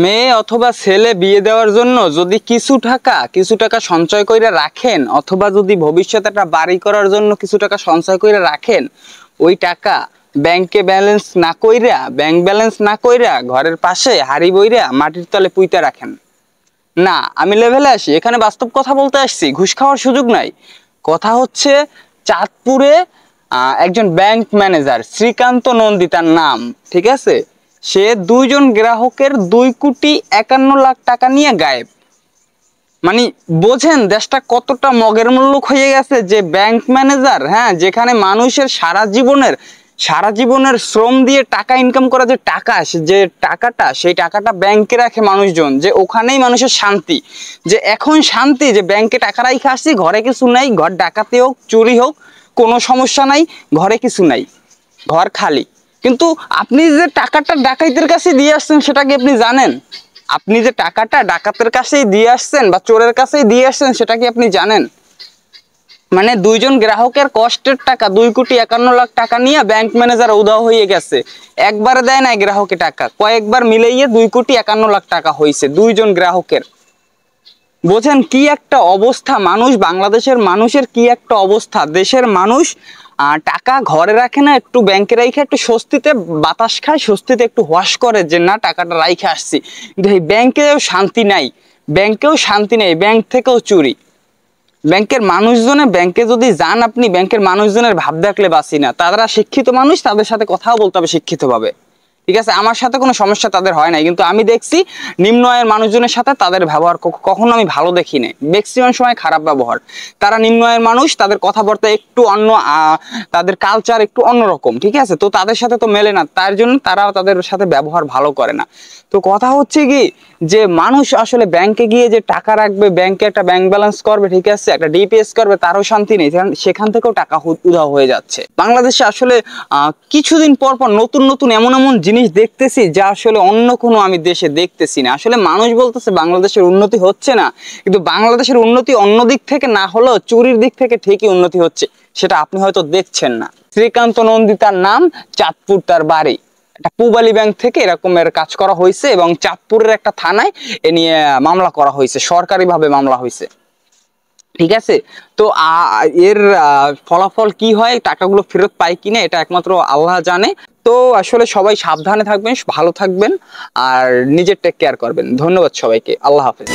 মেয়ে অথবা ছেলে বিয়ে দেওয়ার জন্য যদি কিছু টাকা সঞ্চয় করে রাখেন, অথবা যদি ভবিষ্যতে একটা বাড়ি করার জন্য কিছু টাকা সঞ্চয় করে রাখেন, ওই টাকা ব্যাংক ব্যালেন্স না কইরা ঘরের পাশে হাড়ি বইরা মাটির তলে পুঁইতে রাখেন না। আমি লেভেলে আসি, এখানে বাস্তব কথা বলতে আসছি, ঘুষ খাওয়ার সুযোগ নাই। কথা হচ্ছে চাঁদপুরে একজন ব্যাংক ম্যানেজার শ্রীকান্ত নন্দী তার নাম, ঠিক আছে, সে 2 জন গ্রাহকের 2,51,00,000 টাকা নিয়ে গায়েব। মানে বোঝেন দেশটা কতটা মগের মুল্লুক হয়ে গেছে, যে ব্যাংক ম্যানেজার, হ্যাঁ, যেখানে মানুষের সারা জীবনের শ্রম দিয়ে টাকা ইনকাম করা যে টাকা, সেই টাকাটা ব্যাংকে রাখে মানুষজন, যে ওখানেই মানুষের শান্তি, যে এখন শান্তি যে ব্যাংকে টাকা রাখা আসছি, ঘরে কিছু নাই, ঘর ডাকাতি হোক চুরি হোক কোনো সমস্যা নাই, ঘরে কিছু নাই, ঘর খালি। কিন্তু আপনি যে টাকাটা ডাকাইতের কাছে দিয়ে আসছেন সেটা কি আপনি জানেন? আপনি যে টাকাটা ডাকাতের কাছেই দিয়ে আসছেন বা চোরের কাছেই দিয়ে আসছেন সেটা কি আপনি জানেন? মানে 2 জন গ্রাহকের কষ্টের টাকা 2,51,00,000 টাকা নিয়ে ব্যাংক ম্যানেজার উধাও হয়ে গেছে। একবার দেয় না গ্রাহকের টাকা, কয়েকবার মিলাইয়ে 2,51,00,000 টাকা হয়েছে 2 জন গ্রাহকের। বোঝেন কি একটা অবস্থা, বাংলাদেশের মানুষের কি একটা অবস্থা। দেশের মানুষ টাকা ঘরে রাখে না, একটু ব্যাংকে রাখে, একটু স্বস্তিতে বাতাস খায়, স্বস্তিতে একটু ওয়াশ করে যে না টাকাটা রাইখে আসছি। কিন্তু এই ব্যাংকেও শান্তি নাই, ব্যাংক থেকেও চুরি। ব্যাংকে যদি যান আপনি, ব্যাংকের মানুষজনের ভাব দেখলে বাঁচি না। তারা শিক্ষিত মানুষ, তাদের সাথে কথাও বলতে হবে শিক্ষিতভাবে, ঠিক আছে। আমার সাথে কোনো সমস্যা তাদের হয় নাই, কিন্তু আমি দেখছি নিম্ন আয়ের মানুষজনের সাথে তাদের ব্যবহার কখনো আমি ভালো দেখি নাই, ম্যাক্সিমাম সময় খারাপ ব্যবহার। তারা নিম্ন আয়ের মানুষ, তাদের কথাবার্তা একটু অন্য, তাদের কালচার একটু অন্যরকম, ঠিক আছে, তো তাদের সাথে তো মেলে না, তার জন্য তারা তাদের সাথে ব্যবহার ভালো করে না। তো কথা হচ্ছে কি, যে মানুষ আসলে ব্যাংকে গিয়ে যে টাকা রাখবে, ব্যাংকে একটা ব্যাংক ব্যালেন্স করবে, ঠিক আছে, একটা ডিপিএস করবে, তারও শান্তি নেই, সেখান থেকেও টাকা উধাও হয়ে যাচ্ছে। বাংলাদেশে আসলে কিছুদিন পর পর নতুন নতুন এমন জিনিস দেখতেছি যা আসলে অন্য কোনো আমি দেশে দেখতেছি না। আসলে মানুষ বলতেছে বাংলাদেশের উন্নতি হচ্ছে না, কিন্তু বাংলাদেশের উন্নতি অন্য দিক থেকে না হলেও চুরির দিক থেকে ঠিকই উন্নতি হচ্ছে, সেটা আপনি হয়তো দেখছেন না। শ্রীকান্ত নন্দী তার নাম, চাঁদপুর তার বাড়ি। একটা পূবালী ব্যাংক থেকে এরকমের কাজ করা হয়েছে এবং চাঁদপুরের একটা থানায় এ নিয়ে মামলা করা হয়েছে, সরকারিভাবে মামলা হয়েছে, ঠিক আছে। তো এর ফলাফল কি হয়, টাকাগুলো ফেরত পায় কিনা, এটা একমাত্র আল্লাহ জানে। তো আসলে সবাই সাবধানে থাকবেন, ভালো থাকবেন আর নিজের টেক কেয়ার করবেন। ধন্যবাদ সবাইকে, আল্লাহ হাফেজ।